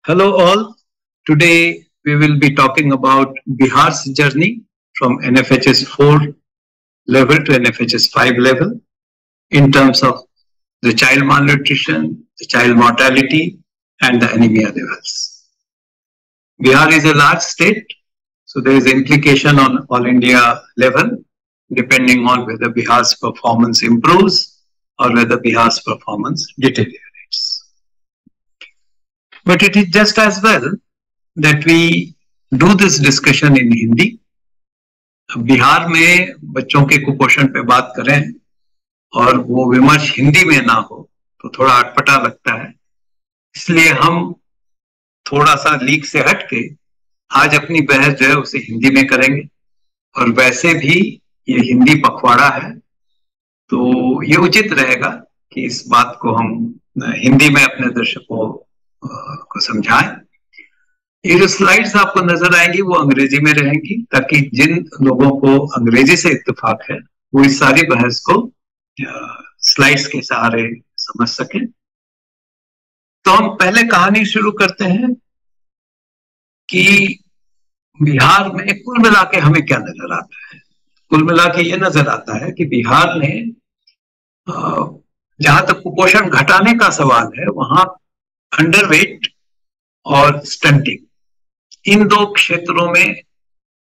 Hello all. Today we will be talking about Bihar's journey from NFHS 4 level to NFHS 5 level in terms of the child malnutrition, the child mortality and the anemia levels. Bihar is a large state, so there is implication on all India level depending on whether Bihar's performance improves or whether Bihar's performance deteriorates. But it is just as well that we do this discussion in Hindi. Bihar में बच्चों के कुपोषण पे बात करें और वो विमर्श हिंदी में ना हो तो थोड़ा अटपटा लगता है, इसलिए हम थोड़ा सा लीक से हट के आज अपनी बहस जो है उसे हिंदी में करेंगे। और वैसे भी ये हिंदी पखवाड़ा है तो ये उचित रहेगा कि इस बात को हम हिंदी में अपने दर्शकों को समझाएं। ये जो स्लाइड्स आपको नजर आएंगी वो अंग्रेजी में रहेंगी ताकि जिन लोगों को अंग्रेजी से इत्तेफाक है वो इस सारी बहस को स्लाइड्स के सहारे समझ सकें। तो हम पहले कहानी शुरू करते हैं कि बिहार में कुल मिला के हमें क्या नजर आता है। कुल मिला के ये नजर आता है कि बिहार ने जहां तक कुपोषण घटाने का सवाल है वहां अंडरवेट और स्टंटिंग इन दो क्षेत्रों में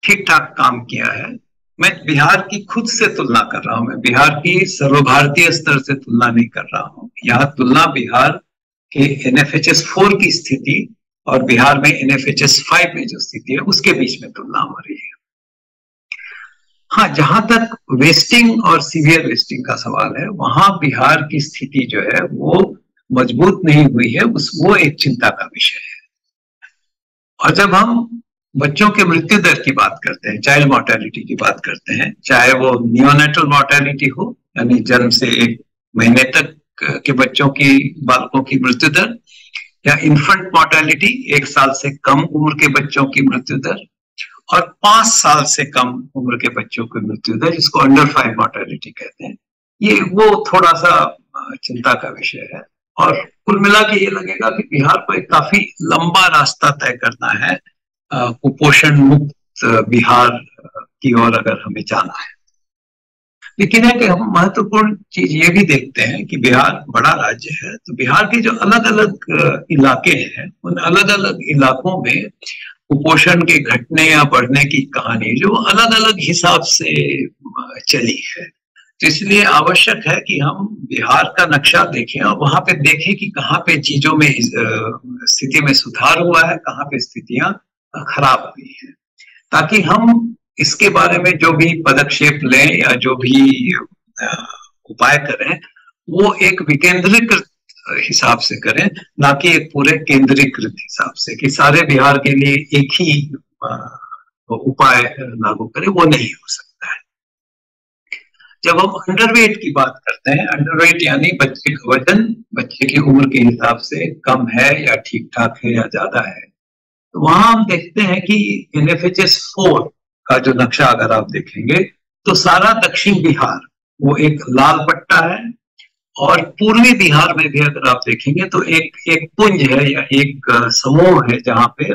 ठीक ठाक काम किया है। मैं बिहार की खुद से तुलना कर रहा हूं, मैं बिहार की सर्वभारतीय स्तर से तुलना नहीं कर रहा हूं। यहां तुलना बिहार के NFHS 4 की स्थिति और बिहार में NFHS 5 में जो स्थिति है उसके बीच में तुलना हो रही है। हाँ, जहां तक वेस्टिंग और सीवियर वेस्टिंग का सवाल है वहां बिहार की स्थिति जो है वो मजबूत नहीं हुई है, वो एक चिंता का विषय है। और जब हम बच्चों के मृत्यु दर की बात करते हैं, चाइल्ड मोर्टेलिटी की बात करते हैं, चाहे वो नियोनेटल मोर्टेलिटी हो यानी जन्म से 1 महीने तक के बच्चों की बालकों की मृत्यु दर, या इन्फेंट मोर्टेलिटी 1 साल से कम उम्र के बच्चों की मृत्यु दर, और 5 साल से कम उम्र के बच्चों की मृत्यु दर जिसको अंडर 5 मोर्टेलिटी कहते हैं, ये वो थोड़ा सा चिंता का विषय है। और कुल मिला के ये लगेगा कि बिहार को एक काफी लंबा रास्ता तय करना है कुपोषण मुक्त बिहार की ओर अगर हमें जाना है। लेकिन है कि हम महत्वपूर्ण चीज ये भी देखते हैं कि बिहार बड़ा राज्य है, तो बिहार के जो अलग अलग इलाके हैं उन अलग अलग इलाकों में कुपोषण के घटने या बढ़ने की कहानी जो अलग अलग हिसाब से चली है। तो इसलिए आवश्यक है कि हम बिहार का नक्शा देखें और वहां पे देखें कि कहाँ पे चीजों में स्थिति में सुधार हुआ है, कहाँ पे स्थितियां खराब हुई है, ताकि हम इसके बारे में जो भी पदक्षेप लें या जो भी उपाय करें वो एक विकेंद्रीकृत हिसाब से करें, ना कि एक पूरे केंद्रीकृत हिसाब से कि सारे बिहार के लिए एक ही उपाय लागू करें, वो नहीं हो सकता है। जब हम अंडरवेट की बात करते हैं, अंडरवेट यानी बच्चे का वजन बच्चे की उम्र के हिसाब से कम है या ठीक ठाक है या ज्यादा है, तो वहां हम देखते हैं कि NFHS 4 का जो नक्शा अगर आप देखेंगे तो सारा दक्षिण बिहार वो एक लाल पट्टा है, और पूर्वी बिहार में भी अगर आप देखेंगे तो एक पुंज है या एक समूह है जहां पे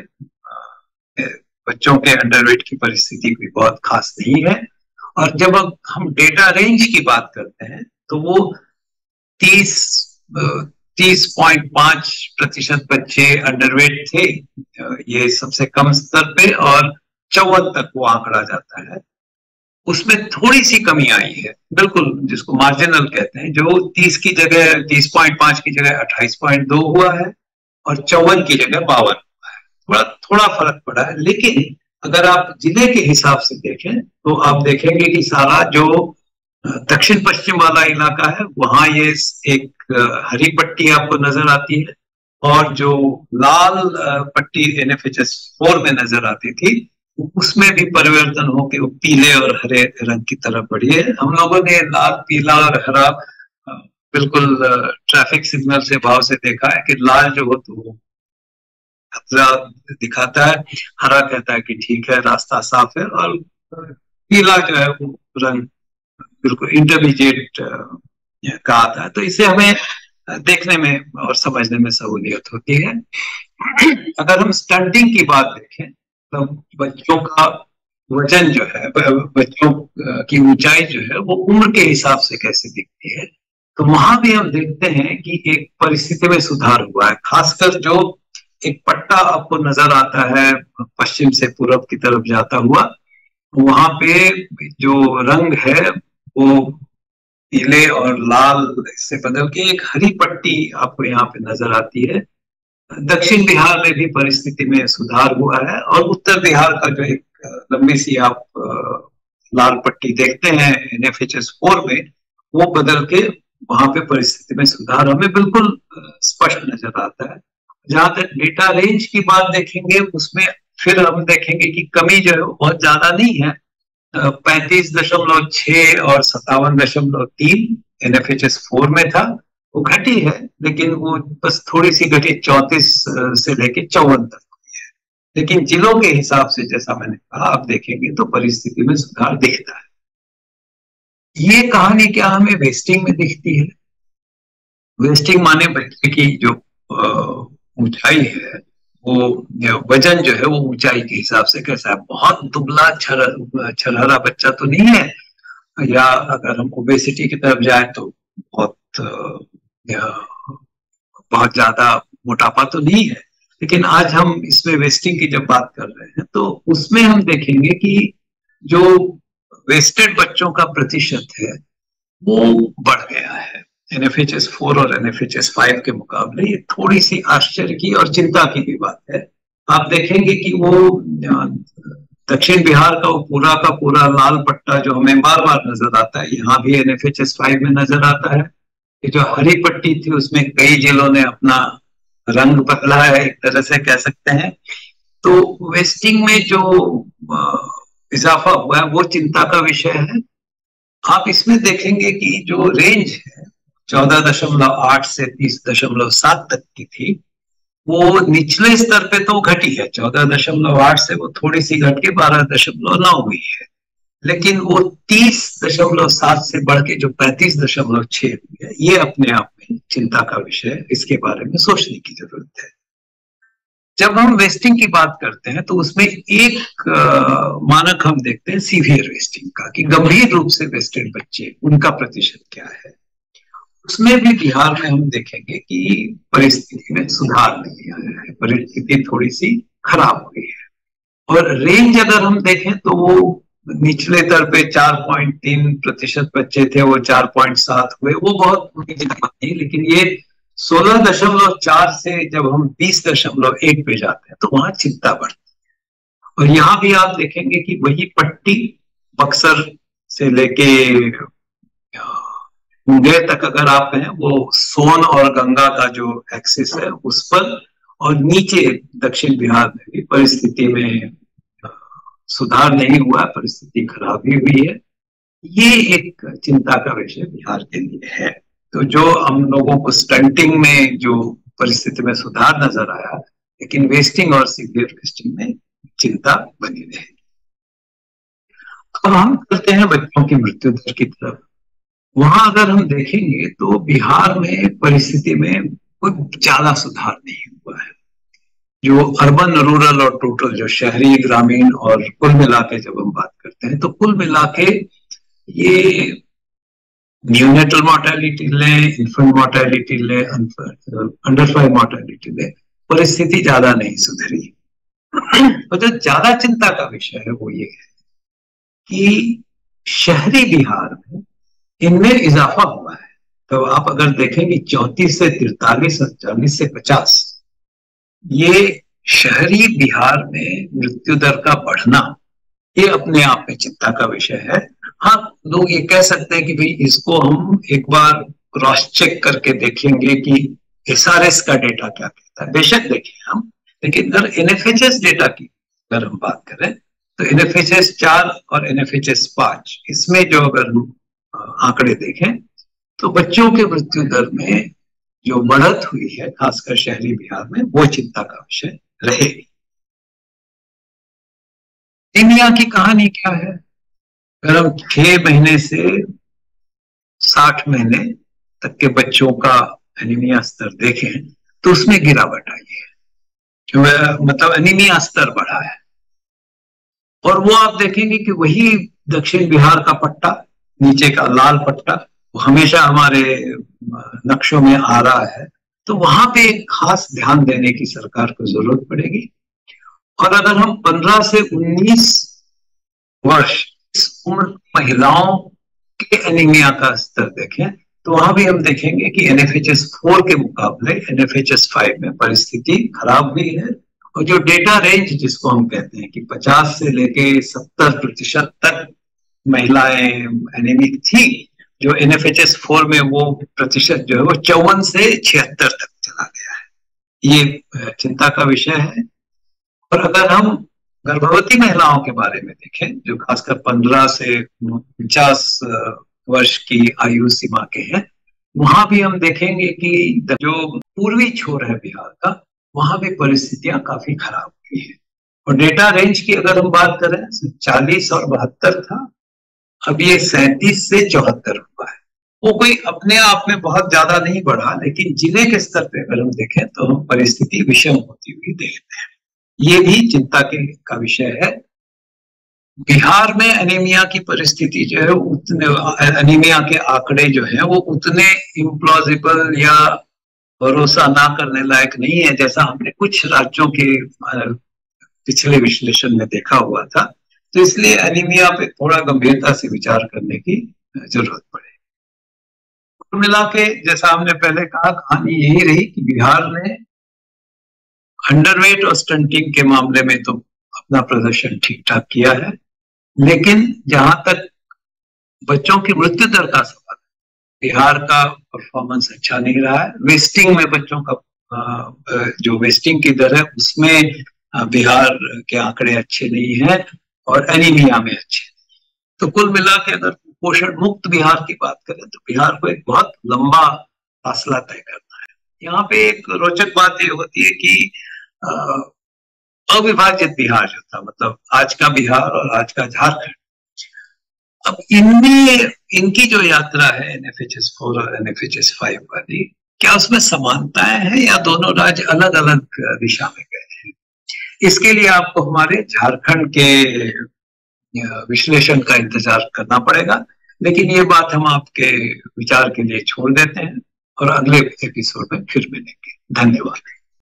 बच्चों के अंडरवेट की परिस्थिति भी बहुत खास नहीं है। और जब हम डेटा रेंज की बात करते हैं तो वो 30.5% बच्चे अंडरवेट थे, ये सबसे कम स्तर पे, और 54 तक वो आंकड़ा जाता है। उसमें थोड़ी सी कमी आई है, बिल्कुल जिसको मार्जिनल कहते हैं, जो 30 की जगह 30.5 की जगह 28.2 हुआ है और 54 की जगह 52 हुआ है। थोड़ा फर्क पड़ा है। लेकिन अगर आप जिले के हिसाब से देखें तो आप देखेंगे कि सारा जो दक्षिण पश्चिम वाला इलाका है वहां ये एक हरी पट्टी आपको नजर आती है, और जो लाल पट्टी NFHS 4 में नजर आती थी उसमें भी परिवर्तन होकर वो पीले और हरे रंग की तरफ बढ़ी है। हम लोगों ने लाल, पीला और हरा बिल्कुल ट्रैफिक सिग्नल से भाव से देखा है कि लाल जो हो तो खतरा दिखाता है, हरा कहता है कि ठीक है रास्ता साफ है, और पीला जो है वो रंग बिल्कुल इंटरमीडिएट का आता है। तो इसे हमें देखने में और समझने में सहूलियत होती है। अगर हम स्टंटिंग की बात देखें तो बच्चों का वजन जो है, बच्चों की ऊंचाई जो है वो उम्र के हिसाब से कैसे दिखती है, तो वहां भी हम देखते हैं कि एक परिस्थिति में सुधार हुआ है। खासकर जो एक पट्टा आपको नजर आता है पश्चिम से पूरब की तरफ जाता हुआ, वहां पे जो रंग है वो पीले और लाल से बदल के एक हरी पट्टी आपको यहाँ पे नजर आती है। दक्षिण बिहार में भी परिस्थिति में सुधार हुआ है, और उत्तर बिहार का जो एक लंबी सी आप लाल पट्टी देखते हैं NFHS 4 में, वो बदल के वहां पे परिस्थिति में सुधार हमें बिल्कुल स्पष्ट नजर आता है। जहां तक डेटा रेंज की बात देखेंगे, उसमें फिर हम देखेंगे कि कमी जो है बहुत ज्यादा नहीं है। 35.6 और 57.3 NFHS 4 में था, वो घटी है, लेकिन वो बस थोड़ी सी घटी 34 से लेके 54 तक हुई है। लेकिन जिलों के हिसाब से जैसा मैंने कहा, आप देखेंगे तो परिस्थिति में सुधार दिखता है। ये कहानी क्या हमें वेस्टिंग में दिखती है? वेस्टिंग माने बच्चे की जो ऊंचाई है, वो वजन जो है वो ऊंचाई के हिसाब से कैसा है। बहुत दुबला छरहरा बच्चा तो नहीं है, या अगर हम ओबेसिटी की तरफ जाए तो बहुत ज्यादा मोटापा तो नहीं है। लेकिन आज हम इसमें वेस्टिंग की जब बात कर रहे हैं तो उसमें हम देखेंगे कि जो वेस्टेड बच्चों का प्रतिशत है वो बढ़ गया है NFHS 4 और NFHS 5 के मुकाबले। ये थोड़ी सी आश्चर्य की और चिंता की भी बात है। आप देखेंगे कि वो दक्षिण बिहार का पूरा लाल पट्टा जो हमें बार बार नजर आता है, यहाँ भी NFHS 5 में नजर आता है। ये जो हरी पट्टी थी उसमें कई जिलों ने अपना रंग बदला है, एक तरह से कह सकते हैं। तो वेस्टिंग में जो इजाफा हुआ है वो चिंता का विषय है। आप इसमें देखेंगे कि जो रेंज है 14.8 से 30.7 तक की थी, वो निचले स्तर पे तो घटी है। 14.8 से वो थोड़ी सी घट के 12.9 हुई है, लेकिन वो 30.7 से बढ़ के जो 35.6 हुई है, ये अपने आप में चिंता का विषय है। इसके बारे में सोचने की जरूरत है। जब हम वेस्टिंग की बात करते हैं तो उसमें एक मानक हम देखते हैं सीवियर वेस्टिंग का, कि गंभीर रूप से वेस्टेड बच्चे, उनका प्रतिशत क्या है। उसमें भी बिहार में हम देखेंगे कि परिस्थिति में सुधार नहीं आया है, परिस्थिति थोड़ी सी खराब हुई है। और रेंज अगर हम देखें तो वो निचले स्तर पे 4.3% बच्चे थे, वो 4.7 हुए, वो बहुत नहीं। लेकिन ये 16.4 से जब हम 20.1 पे जाते हैं तो वहां चिंता बढ़ती है। और यहाँ भी आप देखेंगे कि वही पट्टी बक्सर से लेके मुंगेर तक अगर आप हैं, वो सोन और गंगा का जो एक्सिस है उस पर, और नीचे दक्षिण बिहार में भी परिस्थिति में सुधार नहीं हुआ, परिस्थिति खराब ही हुई है। ये एक चिंता का विषय बिहार के लिए है। तो जो हम लोगों को स्टंटिंग में जो परिस्थिति में सुधार नजर आया, लेकिन वेस्टिंग और सीवियर वेस्टिंग में चिंता बनी रहेगी। अब हम चलते हैं बच्चों की मृत्यु दर की तरफ। वहां अगर हम देखेंगे तो बिहार में परिस्थिति में कोई ज्यादा सुधार नहीं हुआ है। जो अर्बन, रूरल और टोटल, जो शहरी, ग्रामीण और कुल मिला के जब हम बात करते हैं तो कुल मिला के ये न्यूनेटल मोर्टेलिटी ले, इन्फेंट मोर्टेलिटी ले, अंडर 5 मोर्टेलिटी ले, परिस्थिति ज्यादा नहीं सुधरी। और जो ज्यादा चिंता का विषय है वो ये है कि शहरी बिहार में इनमें इजाफा हुआ है। तो आप अगर देखेंगे 34 से 43 और 40 से 50, ये शहरी बिहार में मृत्यु दर का बढ़ना, ये अपने आप में चिंता का विषय है। हाँ, लोग ये कह सकते हैं कि भाई इसको हम एक बार क्रॉस चेक करके देखेंगे कि SRS का डेटा क्या कहता है। बेशक देखें हम, लेकिन अगर NFHS डेटा की अगर हम बात करें तो NFHS 4 और NFHS 5, इसमें जो अगर आंकड़े देखें तो बच्चों के मृत्यु दर में जो बढ़त हुई है खासकर शहरी बिहार में, वो चिंता का विषय रहेगी। एनीमिया की कहानी क्या है? अगर हम 6 महीने से 60 महीने तक के बच्चों का एनीमिया स्तर देखें तो उसमें गिरावट आई है, मतलब एनीमिया स्तर बढ़ा है। और वो आप देखेंगे कि वही दक्षिण बिहार का पट्टा, नीचे का लाल पट्टा, वो हमेशा हमारे नक्शों में आ रहा है। तो वहां पे एक खास ध्यान देने की सरकार को जरूरत पड़ेगी। और अगर हम 15 से 19 वर्ष इस उम्र महिलाओं के एनीमिया का स्तर देखें तो वहां भी हम देखेंगे कि NFHS 4 के मुकाबले NFHS 5 में परिस्थिति खराब हुई है। और जो डेटा रेंज जिसको हम कहते हैं कि 50 से लेके 70% तक महिलाएं एनीमिक थी, जो NFHS 4 में वो प्रतिशत जो है वो 54 से 76 तक चला गया है। ये चिंता का विषय है। और अगर हम गर्भवती महिलाओं के बारे में देखें, जो खासकर 15 से 50 वर्ष की आयु सीमा के हैं, वहां भी हम देखेंगे कि जो पूर्वी छोर है बिहार का, वहां भी परिस्थितियां काफी खराब हुई है। और डेटा रेंज की अगर हम बात करें, 40 और 72 था, अब ये 37 से 74 हुआ है। वो कोई अपने आप में बहुत ज्यादा नहीं बढ़ा, लेकिन जिले के स्तर पे अगर हम देखें तो हम परिस्थिति विषम होती हुई देखते हैं। ये भी चिंता का विषय है। बिहार में एनीमिया की परिस्थिति जो है उतने, एनीमिया के आंकड़े जो है वो उतने इम्प्लॉजिबल या भरोसा ना करने लायक नहीं है जैसा हमने कुछ राज्यों के पिछले विश्लेषण में देखा हुआ था। तो इसलिए एनीमिया पे थोड़ा गंभीरता से विचार करने की जरूरत पड़ेगी। कुल मिला के जैसा हमने पहले कहा, कहानी यही रही कि बिहार ने अंडरवेट और स्टंटिंग के मामले में तो अपना प्रदर्शन ठीक ठाक किया है, लेकिन जहां तक बच्चों की मृत्यु दर का सवाल, बिहार का परफॉर्मेंस अच्छा नहीं रहा है। वेस्टिंग में बच्चों का जो वेस्टिंग की दर है उसमें बिहार के आंकड़े अच्छे नहीं हैं और एनीमिया में अच्छे। तो कुल मिला के अगर कुपोषण मुक्त बिहार की बात करें तो बिहार को एक बहुत लंबा फासला तय करना है। यहाँ पे एक रोचक बात ये होती है कि अविभाजित बिहार जो था, मतलब आज का बिहार और आज का झारखंड, अब इनमें इनकी जो यात्रा है NFHS 4 और NFHS 5 वाली, क्या उसमें समानताएं हैं या दोनों राज्य अलग अलग दिशा में गए हैं? इसके लिए आपको हमारे झारखंड के विश्लेषण का इंतजार करना पड़ेगा। लेकिन ये बात हम आपके विचार के लिए छोड़ देते हैं और अगले एपिसोड में फिर मिलेंगे। धन्यवाद।